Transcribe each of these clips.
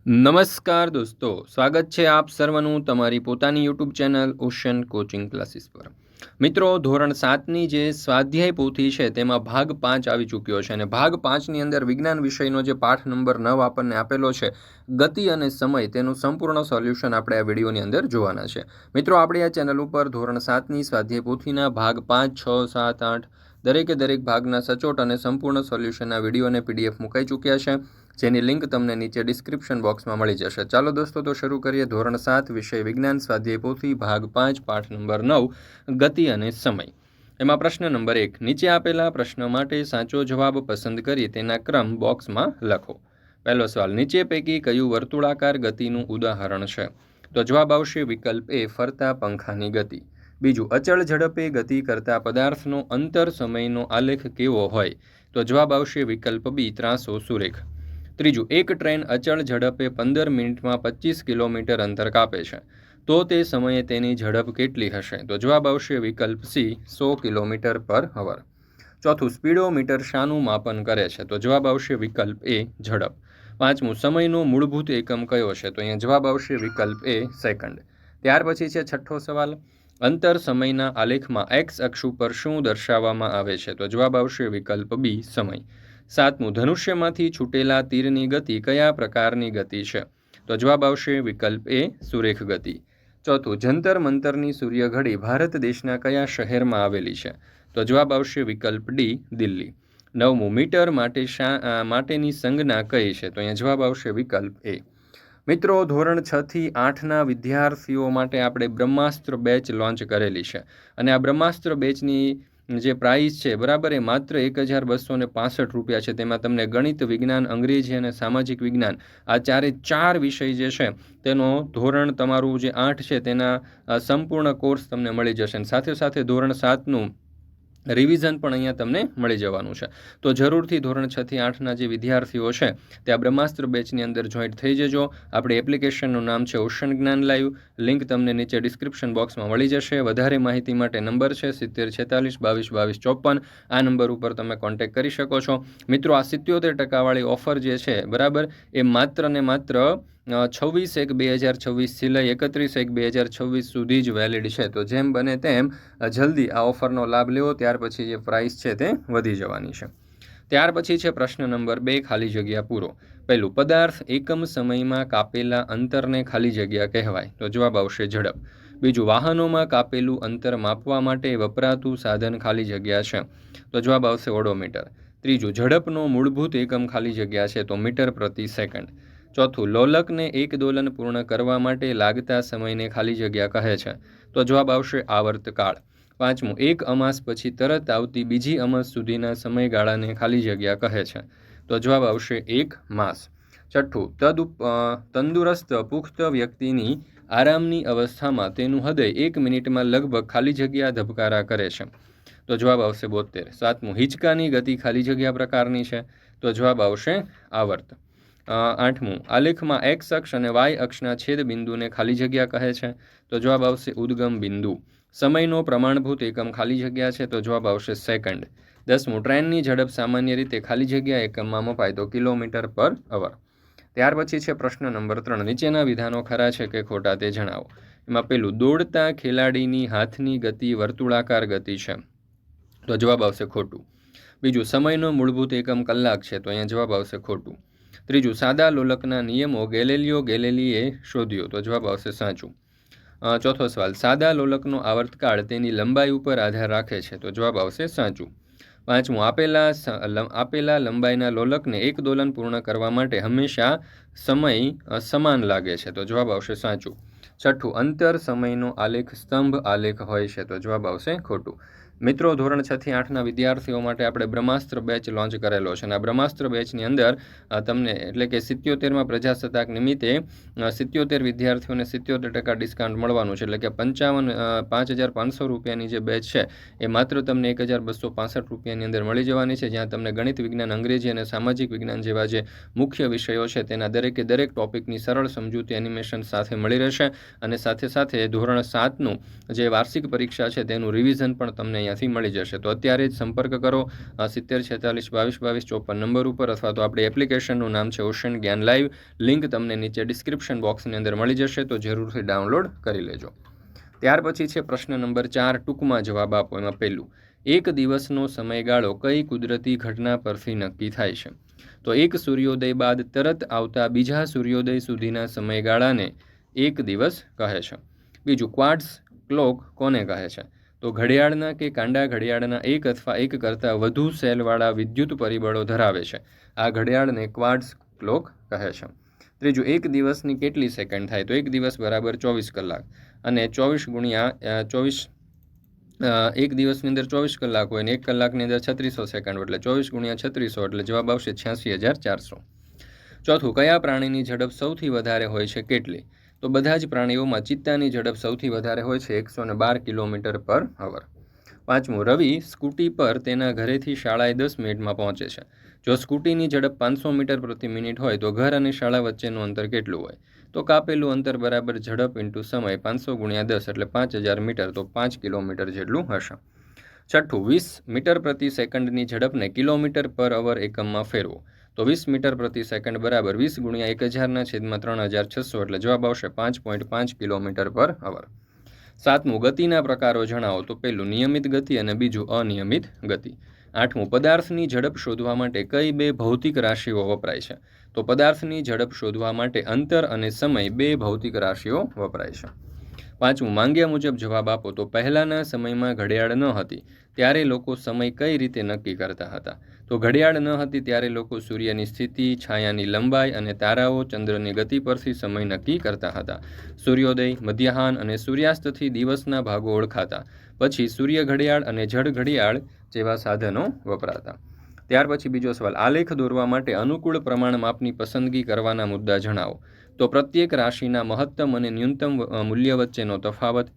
નમસ્કાર દોસ્તો, સ્વાગત છે આપ સર્વનું તમારી પોતાની YouTube channel ocean coaching classes પર। મિત્રો, ધોરણ 7ની જે સ્વાધ્યાય પોથી છે તેમાં ભાગ 5 આવી ચૂક્યો છે અને ભાગ 5ની અંદર વિજ્ઞાન વિષયનો જે પાઠ નંબર 9 આપણને આપેલો છે ગતિ અને સમય, તેનું સંપૂર્ણ સોલ્યુશન આપણે આ વિડીયોની અંદર જોવાના છે। મિત્રો, આપણી આ ચેનલ ઉપર ધોરણ 7ની સ્વાધ્યાય પોથીના ભાગ 5, 6, 7, 8 દરેક ભાગના સચોટ અને સંપૂર્ણ સોલ્યુશનના વિડીયો અને પીડીએફ મુકાઈ ચૂક્યા છે, જેની લિંક તમને નીચે ડિસ્ક્રિપ્શન બોક્સમાં મળી જશે। ચાલો દોસ્તો, તો શરૂ કરીએ ધોરણ 7 વિષય વિજ્ઞાન સ્વાધ્યાય પોથી ભાગ 5 પાઠ નંબર 9 ગતિ અને સમય। એમાં પ્રશ્ન નંબર 1, નીચે આપેલા પ્રશ્ન માટે સાચો જવાબ પસંદ કરી તેના ક્રમ બોક્સમાં લખો। પહેલો સવાલ, નીચે પૈકી કયું વર્તુળાકાર ગતિનું ઉદાહરણ છે? તો જવાબ આવશે વિકલ્પ એ, ફરતા પંખાની ગતિ। બીજું, અચળ ઝડપે ગતિ કરતા પદાર્થનો અંતર સમયનો આલેખ કેવો હોય? તો જવાબ આવશે વિકલ્પ બી, ત્રાંસો સુરેખ। ત્રીજું, એક ટ્રેન અચળ ઝડપે 15 મિનિટમાં 25 કિલોમીટર અંતર કાપે છે, તો તે સમયે તેની ઝડપ કેટલી હશે? તો જવાબ આવશે વિકલ્પ સી, 100 કિલોમીટર પર અવર। ચોથું, સ્પીડોમીટર શાનું માપન કરે છે? તો જવાબ આવશે વિકલ્પ એ, ઝડપ। પાંચમું, સમયનો મૂળભૂત એકમ કયો છે? તો અહીંયા જવાબ આવશે વિકલ્પ એ, સેકન્ડ। ત્યાર પછી છે છઠ્ઠો સવાલ, અંતર સમયના આલેખમાં એક્સ અક્ષ ઉપર શું દર્શાવવામાં આવે છે? તો જવાબ આવશે વિકલ્પ બી, સમય। સાતમું, ધનુષ્યમાંથી છૂટેલા તીરની ગતિ કયા પ્રકારની ગતિ છે? તો જવાબ આવશે વિકલ્પ એ, સુરેખ ગતિ। ચોથું, જંતર મંતરની સૂર્યઘડી ભારત દેશના કયા શહેરમાં આવેલી છે? તો જવાબ આવશે વિકલ્પ ડી, દિલ્હી। નવમું, મીટર માટેની સંજ્ઞા કઈ છે? તો અહીંયા જવાબ આવશે વિકલ્પ એ। મિત્રો, ધોરણ 6 થી 8ના વિદ્યાર્થીઓ માટે આપણે બ્રહ્માસ્ત્ર બેચ લોન્ચ કરેલી છે અને આ બ્રહ્માસ્ત્ર બેચની જે પ્રાઇસ છે, બરાબર, એ માત્ર 1265 રૂપિયા છે। તેમાં તમને ગણિત, વિજ્ઞાન, અંગ્રેજી અને સામાજિક વિજ્ઞાન આ ચાર વિષય જે છે તેનો ધોરણ તમારું જે 8 છે તેના સંપૂર્ણ કોર્સ તમને મળી જશે અને સાથે સાથે ધોરણ 7નું રિવિઝન પણ અહીંયા તમને મળી જવાનું છે। તો જરૂરથી ધોરણ 6 થી 8ના જે વિદ્યાર્થીઓ છે તે આ બ્રહ્માસ્ત્ર બેચની અંદર જોઈન્ટ થઈ જજો। આપણી એપ્લિકેશનનું નામ છે ઓશન જ્ઞાન લાઈવ, લિંક તમને નીચે ડિસ્ક્રિપ્શન બોક્સમાં મળી જશે। વધારે માહિતી માટે નંબર છે 7046 22 22 54, આ નંબર ઉપર તમે કોન્ટેક્ટ કરી શકો છો। મિત્રો, આ 77% ઓફર જે છે, બરાબર, એ માત્ર ને માત્ર 26/1/2026થી લઈ 31/1/2026 સુધી જ વેલિડ છે। તો જેમ બને તેમ જલ્દી આ ઓફરનો લાભ લેવો, ત્યાર પછી જે પ્રાઇસ છે તે વધી જવાની છે। ત્યાર પછી છે પ્રશ્ન નંબર 2, ખાલી જગ્યા પૂરો। પહેલું, પદાર્થ એકમ સમયમાં કાપેલા અંતરને ખાલી જગ્યા કહેવાય? તો જવાબ આવશે ઝડપ। બીજું, વાહનોમાં કાપેલું અંતર માપવા માટે વપરાતું સાધન ખાલી જગ્યા છે? તો જવાબ આવશે ઓડોમીટર। ત્રીજું, ઝડપનો મૂળભૂત એકમ ખાલી જગ્યા છે? તો મીટર પ્રતિ સેકન્ડ। ચોથું, લોલકને એક દોલન પૂર્ણ કરવા માટે લાગતા સમયને ખાલી જગ્યા કહે છે? તો જવાબ આવશે આવર્તકાળ। પાંચમું, એક અમાસ પછી તરત આવતી બીજી અમાસ સુધીના સમયગાળાને ખાલી જગ્યા કહે છે? તો જવાબ આવશે 1 માસ। છઠ્ઠું, તંદુરસ્ત પુખ્ત વ્યક્તિની આરામની અવસ્થામાં તેનું હૃદય 1 મિનિટમાં લગભગ ખાલી જગ્યા ધબકારા કરે છે? તો જવાબ આવશે 72। સાતમું, હિંચકાની ગતિ ખાલી જગ્યા પ્રકારની છે? તો જવાબ આવશે આવર્ત। આઠમું, આલેખમાં એક્સ અક્ષ અને વાય અક્ષના છેદ બિંદુને ખાલી જગ્યા કહે છે? તો જવાબ આવશે ઉદ્ગમ બિંદુ। સમયનો પ્રમાણભૂત એકમ ખાલી જગ્યા છે? તો જવાબ આવશે સેકન્ડ। 10મું, ટ્રેનની ઝડપ સામાન્ય રીતે ખાલી જગ્યા એકમમાં મપાય? તો કિલોમીટર પર અવર। ત્યાર પછી છે પ્રશ્ન નંબર 3, નીચેના વિધાનો ખરા છે કે ખોટા તે જણાવો। એમાં પહેલું, દોડતા ખેલાડીની હાથની ગતિ વર્તુળાકાર ગતિ છે? તો જવાબ આવશે ખોટું। બીજું, સમયનો મૂળભૂત એકમ કલાક છે? તો અહીંયા જવાબ આવશે ખોટું। ત્રીજું, સાદા લોલકના નિયમો ગેલેલીએ શોધ્યો? તો જવાબ આવશે સાચું। ચોથો સવાલ, સાદા લોલકનો આવર્તકાળ તેની લંબાઈ ઉપર આધાર રાખે છે? તો જવાબ આવશે સાચું। પાંચમું, આપેલા લંબાઈના લોલકને એક દોલન પૂર્ણ કરવા માટે હંમેશા સમય સમાન લાગે છે? તો જવાબ આવશે સાચું। છઠ્ઠું, અંતર સમયનો આલેખ સ્તંભ આલેખ હોય છે? તો જવાબ આવશે ખોટું। મિત્રો, ધોરણ 6 થી 8ના વિદ્યાર્થીઓ માટે આપણે બ્રહ્માસ્ત્ર બેચ લોન્ચ કરેલો છે અને આ બ્રહ્માસ્ત્ર બેચની અંદર તમને એટલે કે 77માં પ્રજાસત્તાક નિમિત્તે 77 વિદ્યાર્થીઓને 77% ડિસ્કાઉન્ટ મળવાનું છે, એટલે કે 5500 રૂપિયાની જે બેચ છે એ માત્ર તમને 1265 રૂપિયાની અંદર મળી જવાની છે, જ્યાં તમને ગણિત, વિજ્ઞાન, અંગ્રેજી અને સામાજિક વિજ્ઞાન જેવા જે મુખ્ય વિષયો છે તેના દરેક ટોપિકની સરળ સમજૂતી એનિમેશન સાથે મળી રહેશે અને સાથે સાથે ધોરણ 7નું જે વાર્ષિક પરીક્ષા છે તેનું રિવિઝન પણ તમને અહીંયાથી મળી જશે. તો અત્યારે જ સંપર્ક કરો 7046222254 નંબર ઉપર, અથવા તો આપણી એપ્લિકેશનનું નામ છે ઓશન જ્ઞાન લાઈવ. લિંક તમને નીચે ડિસ્ક્રિપ્શન બોક્સની અંદર મળી જશે, તો જરૂરથી ડાઉનલોડ કરી લેજો. ત્યાર પછી છે પ્રશ્ન નંબર 4, ટૂંકમાં જવાબ આપો. એમાં પહેલું, એક દિવસનો સમયગાળો કઈ કુદરતી ઘટના પરથી નક્કી થાય છે? તો એક સૂર્યોદય બાદ તરત આવતા બીજા સૂર્યોદય સુધીના સમયગાળાને એક દિવસ કહે છે. બીજું, ક્વાર્ટઝ ક્લોક કોને કહે છે? તો ઘડિયાળના કે કાંડા ઘડિયાળના એક અથવા એક કરતાં વધુ સેલવાળા વિદ્યુત પરિબળો ધરાવે છે. આ ઘડિયાળને ક્વાર્ટઝ ક્લોક કહે છે. ત્રીજું, એક દિવસની કેટલી સેકન્ડ થાય? તો એક દિવસ બરાબર 24 કલાક, અને 24 ગુણ્યા 24, એક દિવસની અંદર 24 કલાક હોય, અને એક કલાકની અંદર 3600 સેકન્ડ, એટલે 24 ગુણ્યા 3600, એટલે જવાબ આવશે 86,400. ચોથું, કયા પ્રાણીની ઝડપ સૌથી વધારે હોય છે? કેટલી? તો બધા જ પ્રાણીઓમાં ચિત્તાની ઝડપ સૌથી વધારે હોય છે, 112 કિલોમીટર પર અવર. પાંચમું, રવિ સ્કૂટી પર તેના ઘરેથી શાળાએ 10 મિનિટમાં પહોંચે છે. જો સ્કૂટીની ઝડપ 500 મીટર પ્રતિ મિનિટ હોય તો ઘર અને શાળા વચ્ચેનું અંતર કેટલું હોય? તો કાપેલું અંતર બરાબર ઝડપ ઇન્ટુ સમય, 500 ગુણ્યા 10 એટલે 5000 મીટર, તો 5 કિલોમીટર જેટલું હશે. છઠ્ઠું, 20 મીટર પ્રતિ સેકન્ડની ઝડપને કિલોમીટર પર અવર એકમમાં ફેરવો. તો 20 મીટર પ્રતિ સેકન્ડ બરાબર 20 ગુણ્યા 1000/3600, એટલે જવાબ આવશે 5.5 કિલોમીટર પર અવર. સાતમું, ગતિના પ્રકારો જણાવો. તો પહેલું, નિયમિત ગતિ, અને બીજું અનિયમિત ગતિ. આઠમું, પદાર્થની ઝડપ શોધવા માટે કઈ બે ભૌતિક રાશિઓ વપરાય છે? તો પદાર્થની ઝડપ શોધવા માટે અંતર અને સમય બે ભૌતિક રાશિઓ વપરાય છે. પાંચમું, માંગ્યા મુજબ જવાબ આપો. તો પહેલાંના સમયમાં ઘડિયાળ ન હતી ત્યારે લોકો સમય કઈ રીતે નક્કી કરતા હતા? તો ઘડિયાળ ન હતી ત્યારે લોકો સૂર્યની સ્થિતિ, છાયાની લંબાઈ અને તારાઓ, ચંદ્રની ગતિ પરથી સમય નક્કી કરતા હતા. સૂર્યોદય, મધ્યાહન અને સૂર્યાસ્તથી દિવસના ભાગો ઓળખાતા. પછી સૂર્ય ઘડિયાળ અને જળ ઘડિયાળ જેવા સાધનો વપરાતા. ત્યાર પછી બીજો સવાલ, આલેખ દોરવા માટે અનુકૂળ પ્રમાણ માપની પસંદગી કરવાના મુદ્દા જણાવો. તો પ્રત્યેક રાશિના મહત્તમ અને ન્યૂનતમ મૂલ્ય વચ્ચેનો તફાવત.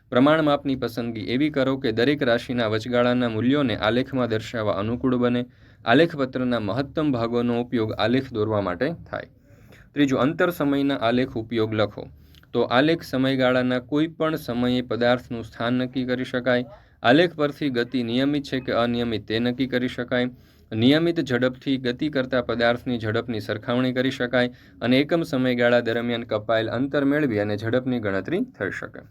પ્રમાણ માપની પસંદગી એવી કરો કે દરેક રાશિના વચગાળાના મૂલ્યોને આલેખમાં દર્શાવવા અનુકૂળ બને. આલેખપત્રના મહત્તમ ભાગોનો ઉપયોગ આલેખ દોરવા માટે થાય. ત્રીજું, અંતર સમયના આલેખ ઉપયોગ લખો. તો આલેખ સમયગાળાના કોઈ પણ સમયે પદાર્થનું સ્થાન નક્કી કરી શકાય. આલેખ પરથી ગતિ નિયમિત છે કે અનિયમિત તે નક્કી કરી શકાય. નિયમિત ઝડપથી ગતિ કરતા પદાર્થની ઝડપની સરખામણી કરી શકાય, અને એકમ સમયગાળા દરમિયાન કપાયેલ અંતર મેળવી અને ઝડપની ગણતરી થઈ શકે.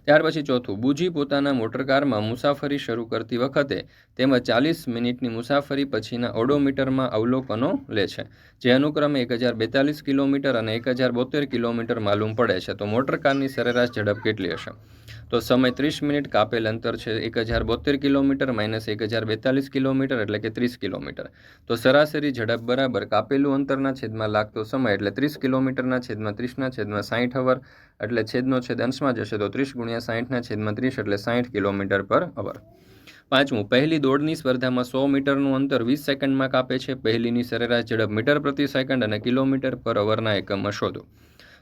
ત્યાર પછી ચોથું, બુજી પોતાના મોટરકારમાં મુસાફરી શરૂ કરતી વખતે તેમજ 40 મિનિટની મુસાફરી પછીના ઓડોમીટરમાં અવલોકનો લે છે, જે અનુક્રમે 1042 કિલોમીટર અને 1072 કિલોમીટર માલુમ પડે છે. તો મોટરકારની સરેરાશ ઝડપ કેટલી હશે? તો સમય 30 મિનિટ, કાપેલ અંતર છે 1072 કિલોમીટર માઇનસ 1042 કિલોમીટર, એટલે કે 30 કિલોમીટર. તો સરાસરી ઝડપ બરાબર કાપેલું અંતરના છેદમાં લાગતો સમય, એટલે 30 કિલોમીટરના છેદમાં 30ના છેદમાં 60 અવર, એટલે છેદનો છેદ અંશમાં જશે, તો 30 ગુણ્યા 60ના છેદમાં 30, એટલે 60 કિલોમીટર પર અવર. પાંચમું, પહેલી દોડની સ્પર્ધામાં 100 મીટરનું અંતર 20 સેકન્ડમાં કાપે છે. પહેલીની સરેરાશ ઝડપ મીટર પ્રતિ સેકન્ડ અને કિલોમીટર પર અવરના એકમમાં શોધો.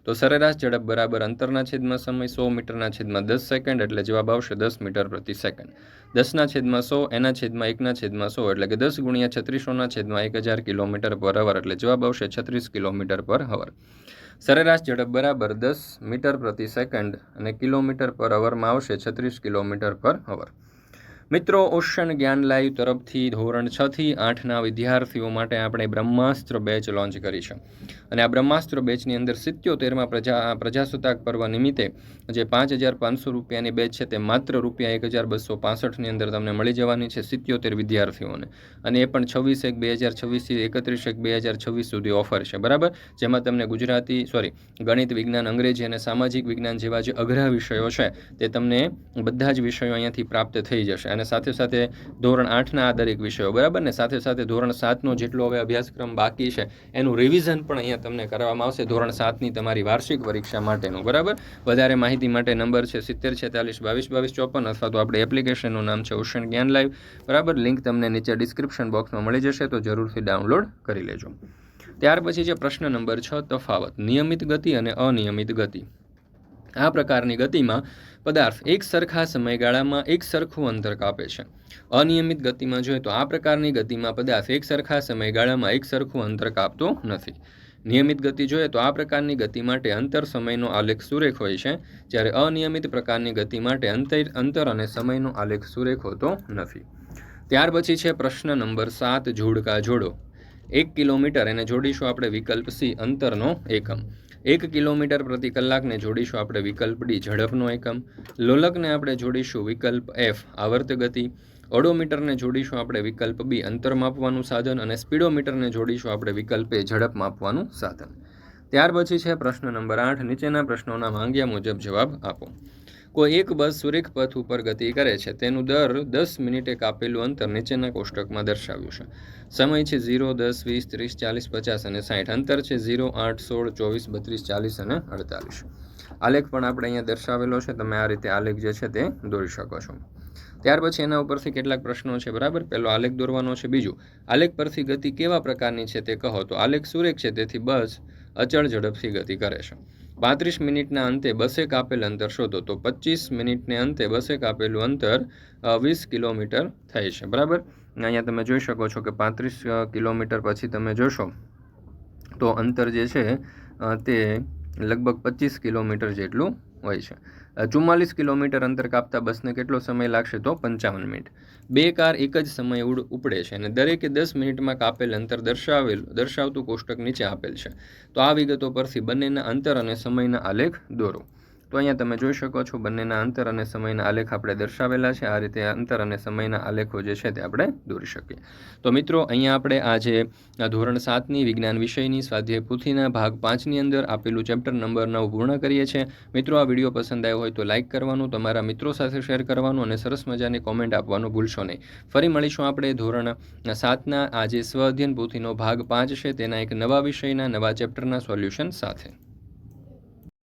તો સરેરાશ ઝડપ બરાબર અંતરના છેદમાં સમય 100 મીટરના છેદમાં 10 સેકન્ડ, એટલે જવાબ આવશે 10 મીટર પ્રતિ સેકન્ડ. 10ના છેદમાં 100 એના છેદમાં 1ના છેદમાં 100, એટલે કે 10 ગુણ્યા 3600ના છેદમાં 1000 કિલોમીટર પર અવર, એટલે જવાબ આવશે 36 કિલોમીટર પર અવર. સરેરાશ ઝડપ બરાબર 10 મીટર પ્રતિ સેકન્ડ અને કિલોમીટર પર અવરમાં આવશે 36 કિલોમીટર પર અવર. મિત્રો, ઓશન જ્ઞાન લાઈવ તરફથી ધોરણ 6 થી 8ના વિદ્યાર્થીઓ માટે આપણે બ્રહ્માસ્ત્ર બેચ લોન્ચ કરી છે, અને આ બ્રહ્માસ્ત્ર બેચની અંદર 77માં પ્રજાસત્તાક પર્વ નિમિત્તે જે 5500 રૂપિયાની બેચ છે તે માત્ર ₹1265ની અંદર તમને મળી જવાની છે 77 વિદ્યાર્થીઓને, અને એ પણ 26/1/2026 થી 31/1/2026 સુધી ઓફર છે, બરાબર, જેમાં તમને ગણિત, વિજ્ઞાન, અંગ્રેજી અને સામાજિક વિજ્ઞાન જેવા જે અઘરા વિષયો છે તે તમને બધા જ વિષયો અહીંયાથી પ્રાપ્ત થઈ જશે, અને સાથે સાથે ધોરણ 8ના આ દરેક વિષયો, બરાબર ને, સાથે સાથે ધોરણ 7નો જેટલો હવે અભ્યાસક્રમ બાકી છે એનું રિવિઝન પણ અહીંયા તમને કરવામાં આવશે ધોરણ 7ની તમારી વાર્ષિક પરીક્ષા માટેનું, બરાબર. વધારે માહિતી માટે નંબર છે 7046222254, અથવા તો આપણે એપ્લિકેશનનું નામ છે ઓશન જ્ઞાન લાઈવ, બરાબર. લિંક તમને નીચે ડિસ્ક્રિપ્શન બોક્સમાં મળી જશે, તો જરૂરથી ડાઉનલોડ કરી લેજો. ત્યાર પછી છે પ્રશ્ન નંબર 6, તફાવત, નિયમિત ગતિ અને અનિયમિત ગતિ. આ પ્રકારની ગતિમાં પદાર્થ એક સરખા સમયગાળામાં એક સરખું અંતર કાપે છે. અનિયમિત ગતિમાં જોઈએ તો આ પ્રકારની ગતિમાં પદાર્થ એક સરખા સમયગાળામાં એક સરખું અંતર કાપતો નથી. નિયમિત ગતિ જોઈએ તો આ પ્રકારની ગતિ માટે અંતર સમયનો આલેખ સુરેખ હોય છે, જ્યારે અનિયમિત પ્રકારની ગતિ માટે અંતર અને સમયનો આલેખ સુરેખ હોતો નથી. ત્યાર પછી છે પ્રશ્ન નંબર 7, જોડકા જોડો. 1 કિલોમીટર એને જોડીશું આપણે વિકલ્પ સી, અંતરનો એકમ. 1 કિલોમીટર પ્રતિ કલાકને જોડીશું આપણે વિકલ્પ ડી, ઝડપનો એકમ. લોલકને આપણે જોડીશું વિકલ્પ એફ, આવર્ત ગતિ. ઓડોમીટરને જોડીશું આપણે વિકલ્પ બી, અંતર માપવાનું સાધન. અને સ્પીડોમીટરને જોડીશું આપણે વિકલ્પ એ, ઝડપ માપવાનું સાધન. ત્યાર પછી છે પ્રશ્ન નંબર 8, નીચેના પ્રશ્નોના માંગ્યા મુજબ જવાબ આપો. કોઈ એક બસ સુરેખ પથ ઉપર ગતિ કરે છે, તેનું દર 10 મિનિટે કાપેલું અંતર નીચેના કોષ્ટકમાં દર્શાવ્યું છે. સમય છે 0, 10, 20, 30, 40, 50 અને 60. અંતર છે 0, 8, 16, 24, 32, 40 અને 48. આલેખ પણ આપણે અહીંયા દર્શાવેલો છે, તમે આ રીતે આલેખ જે છે તે દોરી શકો છો. ત્યાર પછી એના ઉપરથી કેટલાક પ્રશ્નો છે, બરાબર. પહેલો આલેખ દોરવાનો છે. બીજું, આલેખ પરથી ગતિ કેવા પ્રકારની છે તે કહો. તો આલેખ સુરેખ છે, તેથી બસ અચળ ઝડપથી ગતિ કરે છે. 35 મિનિટના અંતે બસે કાપેલ અંતર શોધો. તો 25 મિનિટને અંતે બસે કાપેલું અંતર 20 કિલોમીટર થાય છે, બરાબર. અહીંયા તમે જોઈ શકો છો કે 35 કિલોમીટર પછી તમે જોશો તો અંતર જે છે તે લગભગ 25 કિલોમીટર જેટલું હોય છે. 44 કિલોમીટર અંતર કાપતા બસને કેટલો સમય લાગશે? તો 55 મિનિટ. 2 કાર એક જ સમયે ઉપડે છે અને દરેકે 10 મિનિટમાં કાપેલ અંતર દર્શાવતું કોષ્ટક નીચે આપેલ છે. તો આ વિગતો પરથી બંનેના અંતર અને સમયના આલેખ દોરો. તો અહીંયા તમે જોઈ શકો છો બંનેના અંતર અને સમયના આલેખ આપણે દર્શાવેલા છે. આ રીતે અંતર અને સમયના આલેખો જે છે તે આપણે દોરી શકીએ. તો મિત્રો, અહીંયા આપણે આજે ધોરણ 7ની વિજ્ઞાન વિષયની સ્વાધ્યાય પોથીના ભાગ 5ની અંદર આપેલું ચેપ્ટર નંબર 9 પૂર્ણ કરીએ છીએ. મિત્રો, આ વિડીયો પસંદ આવ્યો હોય તો લાઇક કરવાનું, તમારા મિત્રો સાથે શેર કરવાનું અને સરસ મજાની કોમેન્ટ આપવાનું ભૂલશો નહીં. ફરી મળીશું આપણે ધોરણ 7ના આજે સ્વ અધ્યયન પોથીનો ભાગ 5 છે તેના એક નવા વિષયના નવા ચેપ્ટરના સોલ્યુશન સાથે.